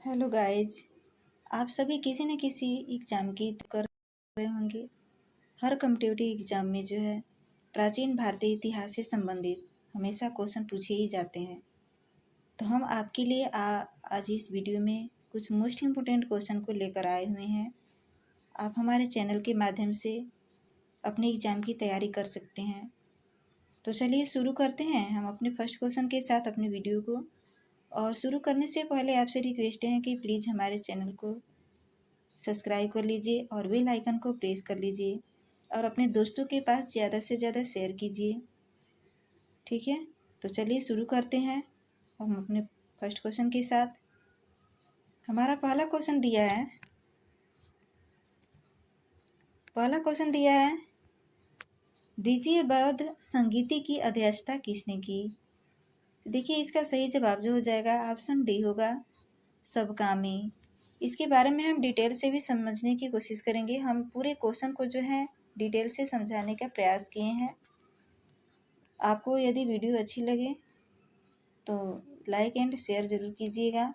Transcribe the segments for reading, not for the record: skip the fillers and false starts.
Hello guys. आप सभी किसी न किसी एग्ज़ाम की कर रहे होंगे। हर कॉम्पिटिटिव एग्ज़ाम में जो है प्राचीन भारतीय इतिहास से संबंधित हमेशा क्वेश्चन पूछे ही जाते हैं। तो हम आपके लिए आज इस वीडियो में कुछ मोस्ट इम्पोर्टेंट क्वेश्चन को लेकर आए हुए हैं। आप हमारे चैनल के माध्यम से अपने एग्ज़ाम की तैयारी कर सकते हैं। तो चलिए शुरू करते हैं हम अपने फर्स्ट क्वेश्चन के साथ अपने वीडियो को। और शुरू करने से पहले आपसे रिक्वेस्ट है कि प्लीज़ हमारे चैनल को सब्सक्राइब कर लीजिए और बेल आइकन को प्रेस कर लीजिए और अपने दोस्तों के पास ज़्यादा से ज़्यादा शेयर कीजिए। ठीक है, तो चलिए शुरू करते हैं हम अपने फर्स्ट क्वेश्चन के साथ। हमारा पहला क्वेश्चन दिया है द्वितीय बौद्ध संगीति की अध्यक्षता किसने की। देखिए, इसका सही जवाब जो हो जाएगा ऑप्शन डी होगा, सबकामी। इसके बारे में हम डिटेल से भी समझने की कोशिश करेंगे। हम पूरे क्वेश्चन को जो है डिटेल से समझाने का प्रयास किए हैं। आपको यदि वीडियो अच्छी लगे तो लाइक एंड शेयर जरूर कीजिएगा।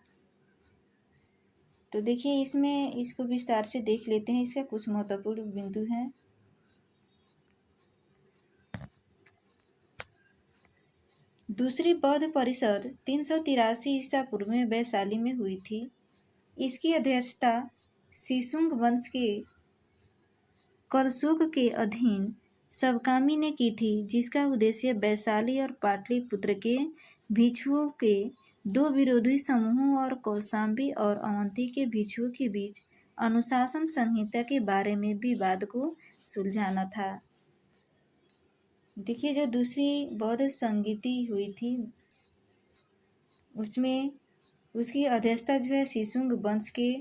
तो देखिए, इसमें इसको विस्तार से देख लेते हैं। इसका कुछ महत्वपूर्ण बिंदु हैं। दूसरी बौद्ध परिषद 383 ईसा पूर्व में वैशाली में हुई थी। इसकी अध्यक्षता शिशुंग वंश के कलशुग के अधीन सबकामी ने की थी, जिसका उद्देश्य वैशाली और पाटलिपुत्र के भिक्षुओं के दो विरोधी समूहों और कौशाम्बी और अवंती के भिक्षुओं के बीच अनुशासन संहिता के बारे में विवाद को सुलझाना था। देखिए, जो दूसरी बौद्ध संगीति हुई थी उसमें उसकी अध्यक्षता जो है शिशुंग वंश के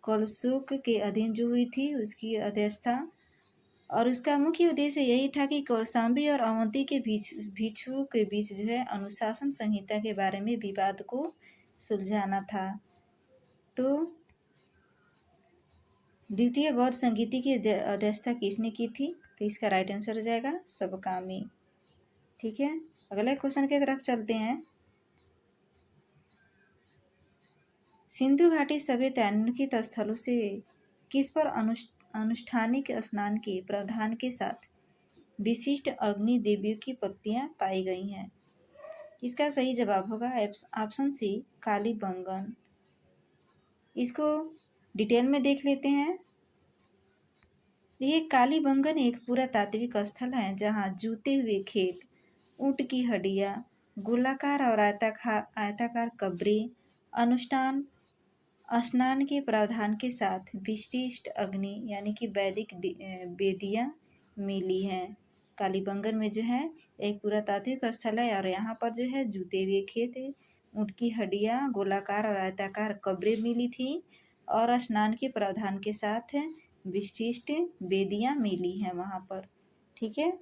कलशुग के अधीन जो हुई थी उसकी अध्यक्षता, और उसका मुख्य उद्देश्य यही था कि कौशाम्बी और अवंती के भिक्षुओं के बीच जो है अनुशासन संहिता के बारे में विवाद को सुलझाना था। तो द्वितीय बौद्ध संगीति की अध्यक्षता किसने की थी, तो इसका राइट आंसर हो जाएगा सबकामी। ठीक है, अगले क्वेश्चन की तरफ चलते हैं। सिंधु घाटी सभ्यता निम्नलिखित स्थलों से किस पर अनुष्ठानिक स्नान के प्रावधान के साथ विशिष्ट अग्नि देवियों की पंक्तियां पाई गई हैं। इसका सही जवाब होगा ऑप्शन सी, कालीबंगन। इसको डिटेल में देख लेते हैं। ये कालीबंगन एक पुरातात्विक स्थल है जहां जूते हुए खेत, ऊंट की हड्डियां, गोलाकार और आयताकार कब्रें अनुष्ठान स्नान के प्रावधान के साथ विशिष्ट अग्नि यानी कि वैदिक वेदियां मिली हैं। कालीबंगन में जो है एक पुरातात्विक स्थल है और यहाँ पर जो है जूते हुए खेत, ऊंट की हड्डियां, गोलाकार और आयताकार कब्रें मिली थी और स्नान के प्रावधान के साथ विशिष्ट वेदियां मिली हैं वहाँ पर। ठीक है,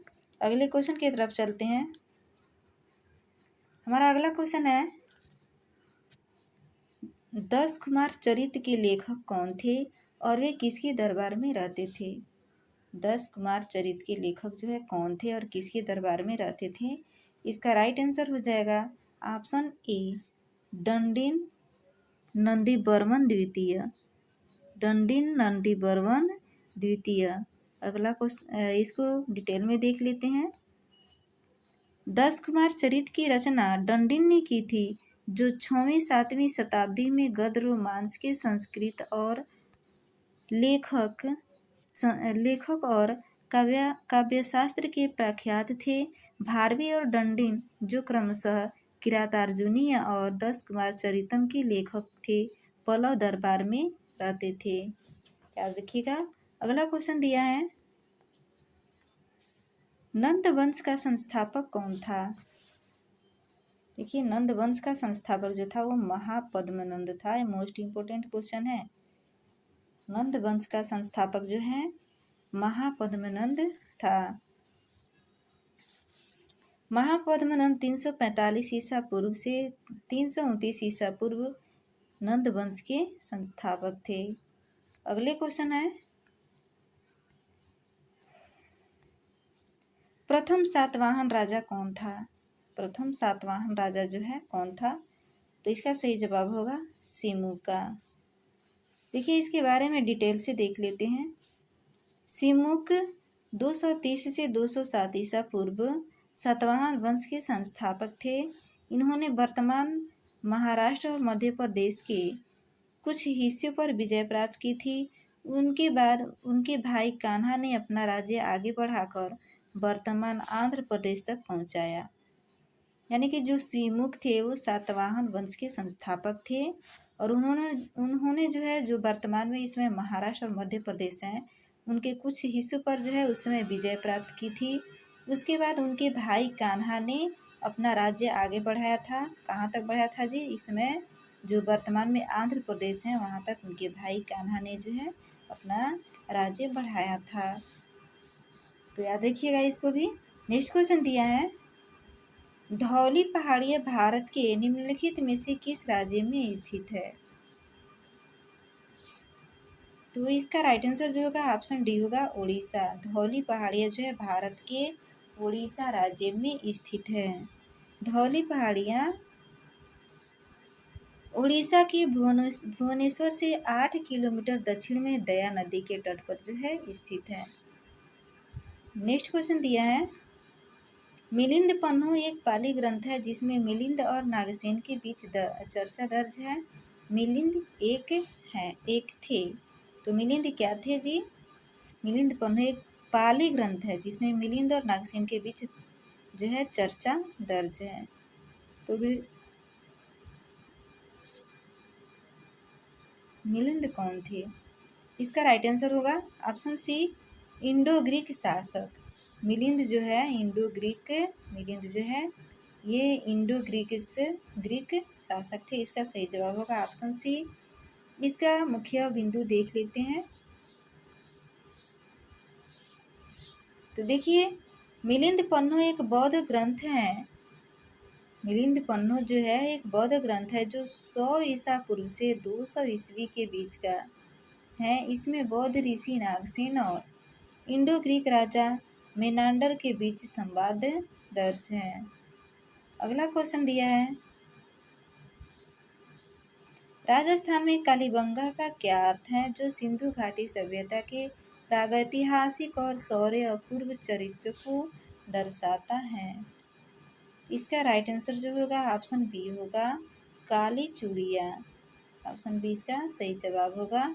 अगले क्वेश्चन की तरफ चलते हैं। हमारा अगला क्वेश्चन है 10 कुमार चरित्र के लेखक कौन थे और वे किसके दरबार में रहते थे। 10 कुमार चरित्र के लेखक जो है कौन थे और किसके दरबार में रहते थे। इसका राइट आंसर हो जाएगा ऑप्शन ए, दंडिन नंदीवर्मन द्वितीय। दंडिन नंदीवर्मन द्वितीय। अगला क्वेश्चन, इसको डिटेल में देख लेते हैं। 10 कुमार चरित्र की रचना दंडिन ने की थी, जो 6वीं-7वीं शताब्दी में गद्य रोमांस के संस्कृत और लेखक और काव्यशास्त्र के प्रख्यात थे। भारवी और दंडिन जो क्रमशः किरातार्जुनीय और 10 कुमार चरितम के लेखक थे, पल्लव दरबार में रहते थे। याद रखिएगा। अगला क्वेश्चन दिया है, नंद वंश का संस्थापक कौन था। देखिए, नंद वंश का संस्थापक जो था वो महापद्मनंद था। ये मोस्ट इम्पोर्टेंट क्वेश्चन है। नंद वंश का संस्थापक जो है महापद्मनंद था। महापद्मनंद 345 ईसा पूर्व से 329 ईसा पूर्व नंद वंश के संस्थापक थे। अगले क्वेश्चन है, प्रथम सातवाहन राजा कौन था। प्रथम सातवाहन राजा जो है कौन था, तो इसका सही जवाब होगा सिमुका। देखिए इसके बारे में डिटेल से देख लेते हैं। सिमुक 230 से 207 ईसा पूर्व सातवाहन वंश के संस्थापक थे। इन्होंने वर्तमान महाराष्ट्र और मध्य प्रदेश के कुछ हिस्सों पर विजय प्राप्त की थी। उनके बाद उनके भाई कान्हा ने अपना राज्य आगे बढ़ाकर वर्तमान आंध्र प्रदेश तक पहुंचाया। यानी कि जो सिमुक थे वो सातवाहन वंश के संस्थापक थे और उन्होंने जो है जो वर्तमान में इसमें महाराष्ट्र और मध्य प्रदेश हैं उनके कुछ हिस्सों पर जो है उसमें विजय प्राप्त की थी। उसके बाद उनके भाई कान्हा ने अपना राज्य आगे बढ़ाया था। कहाँ तक बढ़ाया था जी? इसमें जो वर्तमान में आंध्र प्रदेश है वहाँ तक उनके भाई कान्हा ने जो है अपना राज्य बढ़ाया था। तो याद रखिएगा इसको भी। नेक्स्ट क्वेश्चन दिया है, धौली पहाड़ियाँ भारत के निम्नलिखित में से किस राज्य में स्थित है? तो इसका राइट आंसर जो होगा ऑप्शन डी होगा उड़ीसा। धौली पहाड़ियाँ जो है भारत के उड़ीसा राज्य में स्थित है। धौली पहाड़ियाँ उड़ीसा के भुवनेश्वर से 8 किलोमीटर दक्षिण में दया नदी के तट पर जो है स्थित है। नेक्स्ट क्वेश्चन दिया है, मिलिंद पन्नू एक पाली ग्रंथ है जिसमें मिलिंद और नागसेन के बीच चर्चा दर्ज है। मिलिंद एक थे। तो मिलिंद क्या थे जी? मिलिंद पन्नू एक पाली ग्रंथ है जिसमें मिलिंद और नागसेन के बीच जो है चर्चा दर्ज है। तो मिलिंद कौन थे? इसका राइट आंसर होगा ऑप्शन सी इंडो ग्रीक शासक। मिलिंद जो है मिलिंद जो है ये इंडो ग्रीक शासक थे। इसका सही जवाब होगा ऑप्शन सी। इसका मुख्य बिंदु देख लेते हैं। तो देखिए मिलिंद पन्नू एक बौद्ध ग्रंथ है। मिलिंद पन्नू जो है एक बौद्ध ग्रंथ है जो 100 ईसा पूर्व से 200 ईस्वी के बीच का है। इसमें बौद्ध ऋषि नागसेन और इंडो ग्रीक राजा मेनांडर के बीच संवाद दर्ज है। अगला क्वेश्चन दिया है, राजस्थान में कालीबंगा का क्या अर्थ है जो सिंधु घाटी सभ्यता के प्रागैतिहासिक और शौर्य अपूर्व चरित्र को दर्शाता है? इसका राइट आंसर जो होगा ऑप्शन बी होगा काली चूड़िया। ऑप्शन बी इसका सही जवाब होगा।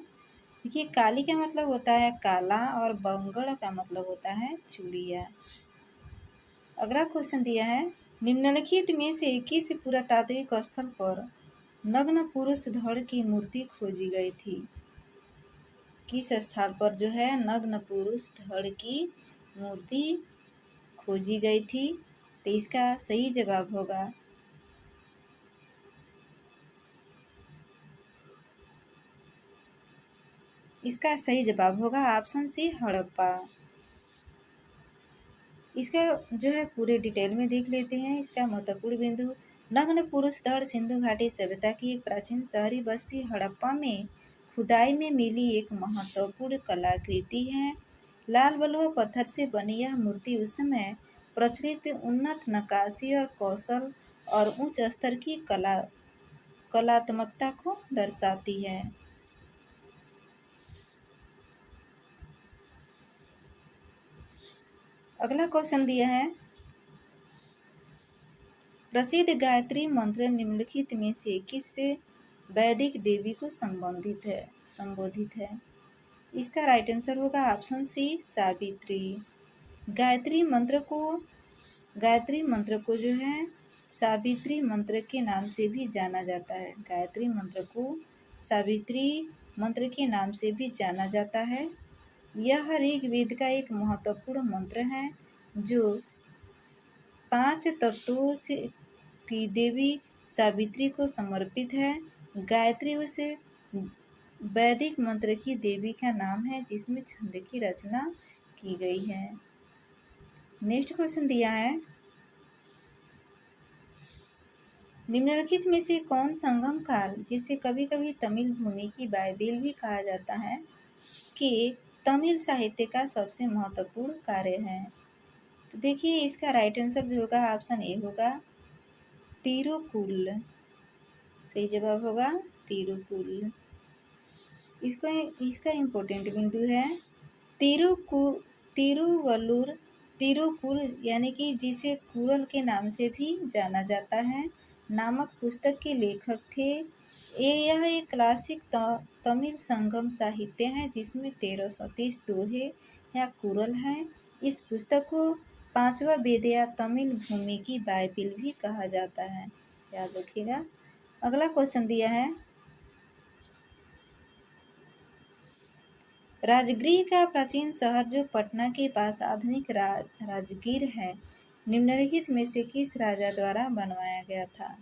देखिए काली का मतलब होता है काला और बंगड़ का मतलब होता है चूड़िया। अगला क्वेश्चन दिया है, निम्नलिखित में से किस पुरातात्विक स्थल पर नग्न पुरुष धड़ की मूर्ति खोजी गई थी? किस स्थान पर जो है नग्न पुरुष धड़ की मूर्ति खोजी गई थी? तो इसका सही जवाब होगा ऑप्शन सी हड़प्पा। इसका जो है पूरे डिटेल में देख लेते हैं। इसका महत्वपूर्ण बिंदु, नग्न पुरुष धड़ सिंधु घाटी सभ्यता की एक प्राचीन शहरी बस्ती हड़प्पा में खुदाई में मिली एक महत्वपूर्ण कलाकृति है। लाल बलुआ पत्थर से बनी यह मूर्ति उस समय प्रचलित उन्नत नक्काशी और कौशल और उच्च स्तर की कलात्मकता को दर्शाती है। अगला क्वेश्चन दिया है, प्रसिद्ध गायत्री मंत्र निम्नलिखित में से किस वैदिक देवी को संबोधित है? इसका राइट आंसर होगा ऑप्शन सी सावित्री। गायत्री मंत्र को जो है सावित्री मंत्र के नाम से भी जाना जाता है। गायत्री मंत्र को सावित्री मंत्र के नाम से भी जाना जाता है। यह ऋग्वेद का एक महत्वपूर्ण मंत्र है जो 5 तत्वों से की देवी सावित्री को समर्पित है। गायत्री उस वैदिक मंत्र की देवी का नाम है जिसमें छंद की रचना की गई है। नेक्स्ट क्वेश्चन दिया है, निम्नलिखित में से कौन संगम काल, जिसे कभी कभी तमिल भूमि की बाइबिल भी कहा जाता है, कि तमिल साहित्य का सबसे महत्वपूर्ण कार्य है? तो देखिए इसका राइट आंसर जो होगा ऑप्शन ए होगा तिरुकुल। सही जवाब होगा तिरुकुल। इसका इम्पोर्टेंट बिंदु है तिरुवल्लुर तिरुकुल यानी कि जिसे कुरल के नाम से भी जाना जाता है नामक पुस्तक के लेखक थे। यह एक क्लासिक तमिल संगम साहित्य है जिसमें 1330 दोहे या कुरल है। इस पुस्तक को पांचवा वेद या तमिल भूमि की बाइबिल भी कहा जाता है, याद रखिएगा। अगला क्वेश्चन दिया है, राजगृह का प्राचीन शहर जो पटना के पास आधुनिक राजगीर है, निम्नलिखित में से किस राजा द्वारा बनवाया गया था?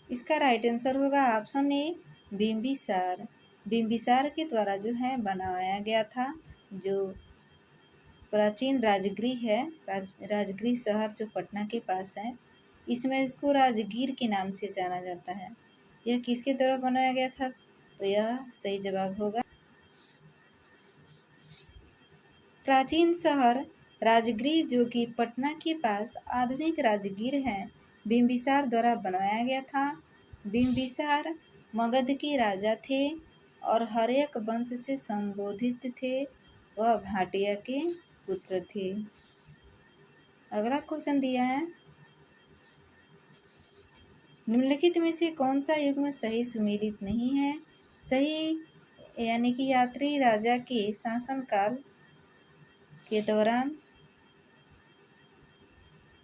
इसका राइट आंसर होगा ऑप्शन ए बिम्बिसार। बिम्बिसार के द्वारा जो है बनवाया गया था। जो प्राचीन राजगृह है, राजगृह शहर जो पटना के पास है, इसमें इसको राजगीर के नाम से जाना जाता है। यह किसके द्वारा बनाया गया था? तो यह सही जवाब होगा। प्राचीन शहर राजगृह जो कि पटना के पास आधुनिक राजगीर है, बिम्बिसार द्वारा बनवाया गया था। बिम्बिसार मगध के राजा थे और हर्यक वंश से संबोधित थे। वह भाटिया के पुत्र थे। अगला क्वेश्चन दिया है, निम्नलिखित में से कौन सा युग्म सही सुमेलित नहीं है? सही यानी कि यात्री राजा के शासनकाल के दौरान,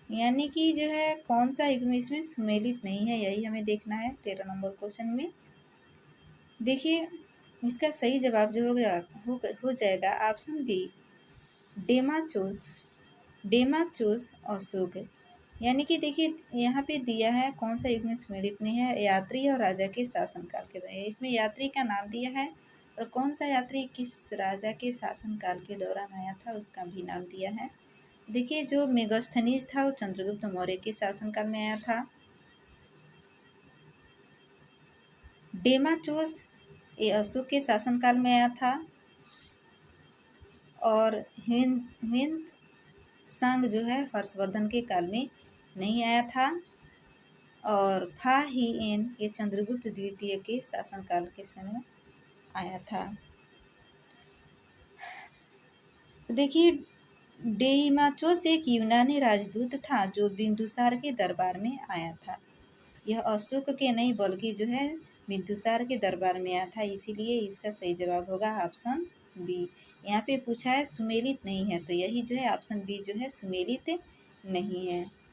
यानी कि जो है कौन सा युग्म इसमें सुमेलित नहीं है, यही हमें देखना है 13 नंबर क्वेश्चन में। देखिए इसका सही जवाब जो हो जाएगा ऑप्शन बी डेमाचोस अशोक। यानी कि देखिए यहाँ पे दिया है कौन सा युग में सुमेलित नहीं है, यात्री और राजा के शासनकाल के दौरान। इसमें यात्री का नाम दिया है और कौन सा यात्री किस राजा के शासनकाल के दौरान आया था उसका भी नाम दिया है। देखिए जो मेगास्थनीज था वो चंद्रगुप्त मौर्य के शासनकाल में आया था। डेमाचोस ये अशोक के शासनकाल में आया था और ह्वेन सांग जो है हर्षवर्धन के काल में नहीं आया था और फा ही एन ये चंद्रगुप्त द्वितीय के शासनकाल के समय आया था। देखिए डेमाचोस एक यूनानी राजदूत था जो बिंदुसार के दरबार में आया था। यह अशोक के नहीं बल्कि जो है बिंदुसार के दरबार में आया था, इसीलिए इसका सही जवाब होगा ऑप्शन बी। यहाँ पे पूछा है सुमेलित नहीं है, तो यही जो है ऑप्शन बी जो है सुमेलित नहीं है।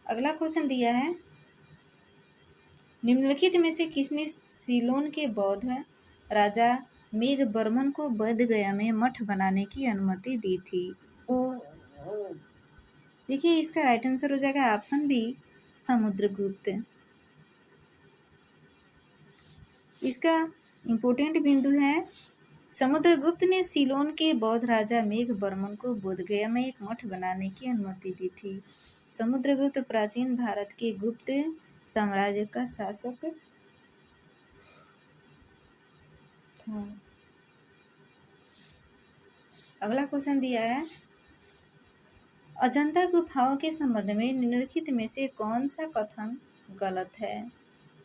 अगला क्वेश्चन दिया है, निम्नलिखित में से किसने सीलोन के बौद्ध राजा मेघवर्मन को बोधगया में मठ बनाने की अनुमति दी थी? देखिए इसका राइट आंसर हो जाएगा ऑप्शन बी समुद्रगुप्त। इसका इम्पोर्टेंट बिंदु है, समुद्रगुप्त ने सीलोन के बौद्ध राजा मेघवर्मन को बोधगया में एक मठ बनाने की अनुमति दी थी। समुद्रगुप्त प्राचीन भारत के गुप्त साम्राज्य का शासक था। अगला क्वेश्चन दिया है, अजंता गुफाओं के संबंध में निम्नलिखित में से कौन सा कथन गलत है?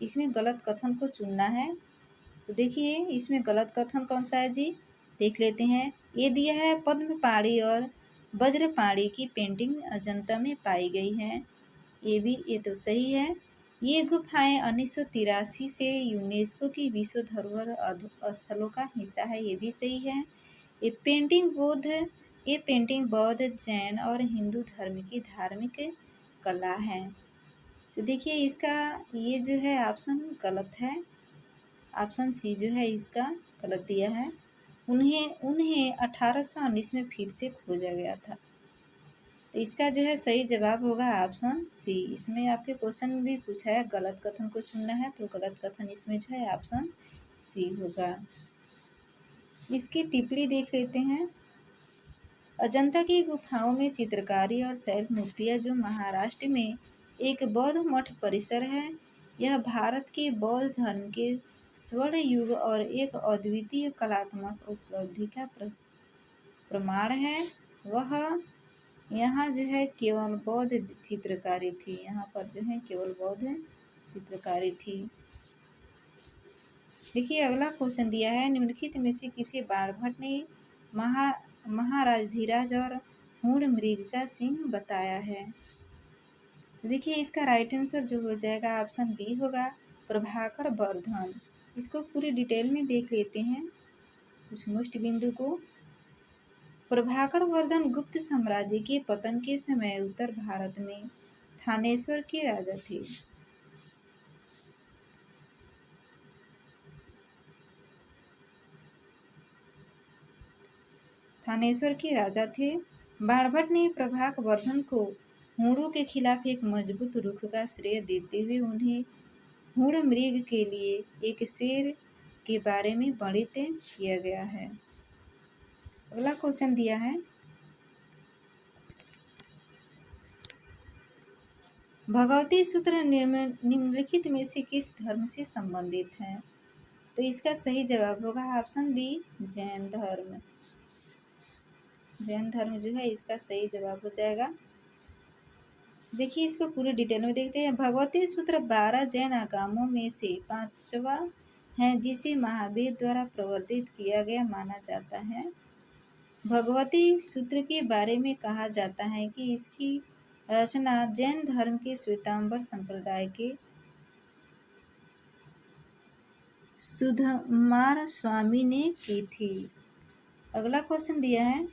इसमें गलत कथन को चुनना है। तो देखिए इसमें गलत कथन कौन सा है जी, देख लेते हैं। ये दिया है पद्मपाणी और वज्रपाणी की पेंटिंग अजंता में पाई गई है, ये तो सही है। ये गुफाएं 1983 से यूनेस्को की विश्व धरोहर स्थलों का हिस्सा है, ये भी सही है। ये पेंटिंग बौद्ध, जैन और हिंदू धर्म की धार्मिक कला है। तो देखिए इसका ये जो है ऑप्शन गलत है, ऑप्शन सी जो है इसका गलत दिया है। उन्हें 1819 में फिर से खोजा गया था। तो इसका जो है सही जवाब होगा ऑप्शन सी। इसमें आपके क्वेश्चन में भी पूछा है गलत कथन को चुनना है, तो गलत कथन इसमें जो है ऑप्शन सी होगा। इसकी टिप्पणी देख लेते हैं। अजंता की गुफाओं में चित्रकारी और शैल मूर्तियाँ जो महाराष्ट्र में एक बौद्ध मठ परिसर है, यह भारत के बौद्ध धर्म के स्वर्ण युग और एक अद्वितीय कलात्मक उपलब्धि का प्रमाण है। वह यहाँ जो है केवल बौद्ध चित्रकारी थी, यहाँ पर जो है केवल बौद्ध चित्रकारी थी। देखिए अगला क्वेश्चन दिया है, निम्नलिखित में से किसे बाणभट्ट ने महाराज धीराज और हूण मृग का सिंह बताया है। देखिए इसका राइट आंसर जो हो जाएगा ऑप्शन बी होगा, प्रभाकर वर्धन। इसको पूरी डिटेल में देख लेते हैं कुछ मुष्ट बिंदु को। प्रभाकर वर्धन गुप्त साम्राज्य के पतन के समय उत्तर भारत में थानेश्वर के राजा थे। थानेश्वर के राजा थे। बाणभट्ट ने प्रभाकर वर्धन को हूणों के खिलाफ एक मजबूत रुख का श्रेय देते हुए उन्हें हूण मृग के लिए एक शेर के बारे में वर्णित किया गया है। अगला क्वेश्चन दिया है, भगवती सूत्र निम्नलिखित में से किस धर्म से संबंधित है। तो इसका सही जवाब होगा ऑप्शन बी, जैन धर्म। जैन धर्म जो है इसका सही जवाब हो जाएगा। देखिए इसको पूरी डिटेल में देखते हैं। भगवती सूत्र 12 जैन आगमों में से 5वां है जिसे महावीर द्वारा प्रवर्तित किया गया माना जाता है। भगवती सूत्र के बारे में कहा जाता है कि इसकी रचना जैन धर्म के श्वेतांबर संप्रदाय के सुधमार स्वामी ने की थी। अगला क्वेश्चन दिया है,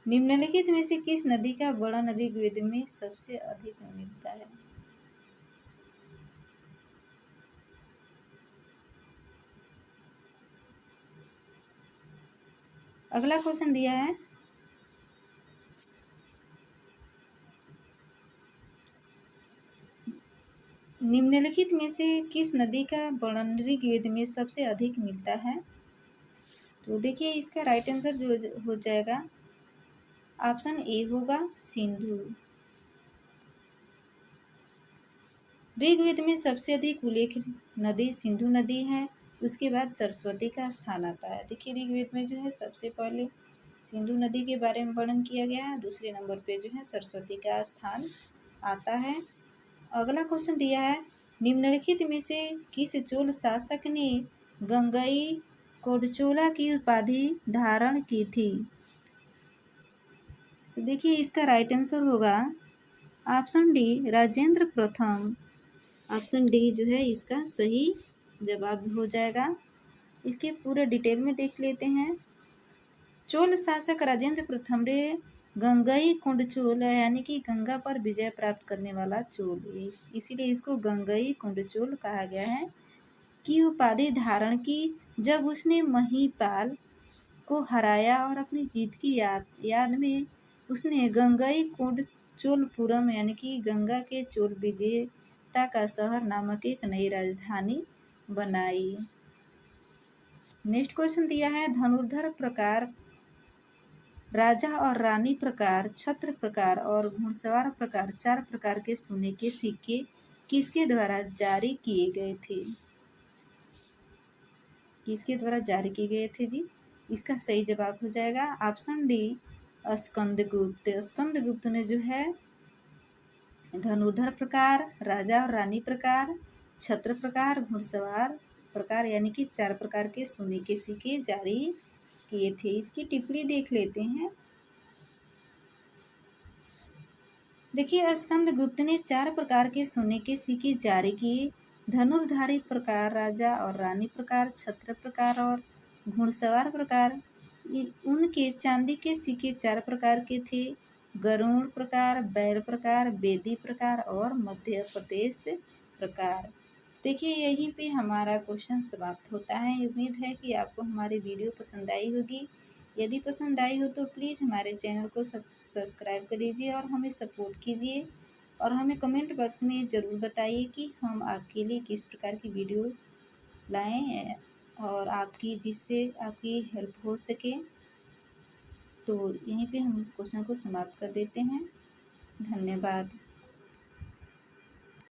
निम्नलिखित में से किस नदी का वर्णन ऋग्वेद में सबसे अधिक मिलता है। अगला क्वेश्चन दिया है, निम्नलिखित में से किस नदी का वर्णन ऋग्वेद में सबसे अधिक मिलता है। तो देखिए इसका राइट आंसर जो हो जाएगा ऑप्शन ए होगा, सिंधु। ऋग्वेद में सबसे अधिक उल्लेख नदी सिंधु नदी है, उसके बाद सरस्वती का स्थान आता है। देखिए ऋग्वेद में जो है सबसे पहले सिंधु नदी के बारे में वर्णन किया गया है, दूसरे नंबर पे जो है सरस्वती का स्थान आता है। अगला क्वेश्चन दिया है, निम्नलिखित में से किस चोल शासक ने गंगई कोडचोला की उपाधि धारण की थी। तो देखिए इसका राइट आंसर होगा ऑप्शन डी, राजेंद्र प्रथम। ऑप्शन डी जो है इसका सही जवाब हो जाएगा। इसके पूरे डिटेल में देख लेते हैं। चोल शासक राजेंद्र प्रथम रे गंगई कुंड चोल यानी कि गंगा पर विजय प्राप्त करने वाला चोल, इसीलिए इसको गंगई कुंड चोल कहा गया है, की उपाधि धारण की जब उसने महीपाल को हराया और अपनी जीत की याद में उसने गंगई कुंड चोलपुरम यानी कि गंगा के चोल विजेता का शहर नामक एक नई राजधानी बनाई। नेक्स्ट क्वेश्चन दिया है, धनुर्धर प्रकार, राजा और रानी प्रकार, छत्र प्रकार और घुड़सवार प्रकार 4 प्रकार के सोने के सिक्के किसके द्वारा जारी किए गए थे। किसके द्वारा जारी किए गए थे जी। इसका सही जवाब हो जाएगा ऑप्शन डी, स्कंदगुप्त। स्कंदगुप्त ने जो है धनुर्धर प्रकार, राजा और रानी प्रकार, छत्र प्रकार, घुड़सवार प्रकार यानी कि 4 प्रकार के सोने के सिक्के जारी किए थे। इसकी टिप्पणी देख लेते हैं। देखिए स्कंदगुप्त ने 4 प्रकार के सोने के सिक्के जारी किए। धनुर्धारी प्रकार, राजा और रानी प्रकार, छत्र प्रकार और घुड़सवार प्रकार। उनके चांदी के सिक्के 4 प्रकार के थे, गरुड़ प्रकार, बैल प्रकार, बेदी प्रकार और मध्य प्रदेश प्रकार। देखिए यहीं पे हमारा क्वेश्चन समाप्त होता है। उम्मीद है कि आपको हमारी वीडियो पसंद आई होगी। यदि पसंद आई हो तो प्लीज़ हमारे चैनल को सब्सक्राइब कर लीजिए और हमें सपोर्ट कीजिए और हमें कमेंट बॉक्स में ज़रूर बताइए कि हम आपके लिए किस प्रकार की वीडियो लाएं और जिससे आपकी हेल्प हो सके। तो यहीं पे हम क्वेश्चन को समाप्त कर देते हैं। धन्यवाद।